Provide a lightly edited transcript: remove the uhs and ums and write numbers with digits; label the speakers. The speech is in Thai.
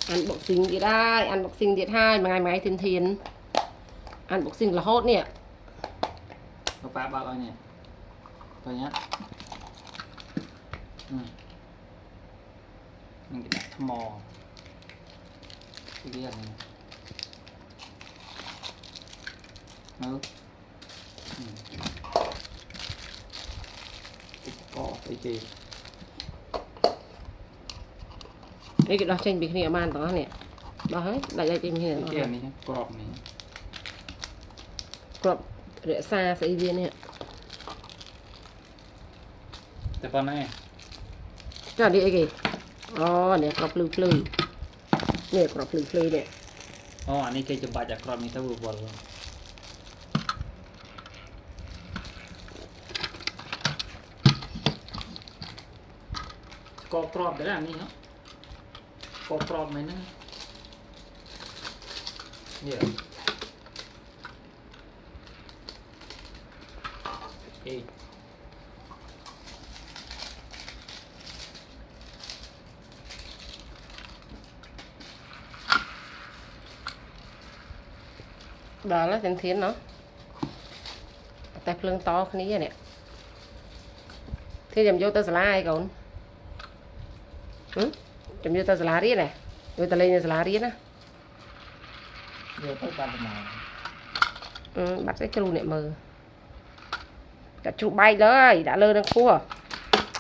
Speaker 1: อันบอกสิ่งที่ได้อันบอกสิ่งที่ให้มาไงเทียนอันบอกสิ่งละโหดเนี่ย
Speaker 2: กระป๋าบ้าเอาเนี่ยตัวเนี้ยมันจะทมอเรียกนี่มือก็ไปจี
Speaker 1: ไอ้cái đó tranh bị kia man đó nè đó hết lại đây tìm hiểu
Speaker 2: เกี่ยนี้กรอบนี้
Speaker 1: กรอบเดี๋ยวซาใส่เวียนเนี่ย
Speaker 2: แต่ตอนนั้น
Speaker 1: ก็ดีไอ้กี่อ๋อเนี่ยกรอบปลื้เนี่ยกรอบปลื้เนี่ย
Speaker 2: อ๋ออันนี้เคยจะบาดจากกรอบนี้ถ้าบุบอลเลยกรอบได้แล้วนี่เนาะกรอบไหมนะเดี๋ยวเอ้
Speaker 1: đó là chân thiến nó tay lưng to cái này nè thế chấm vô tơ slide còn chấm vô tơ slide đi này vô tơ lên slide đi nè
Speaker 2: เดี๋ยวไปตามมา
Speaker 1: bắt cái chu này mờ cả chu bayเลยđã lơ đang cua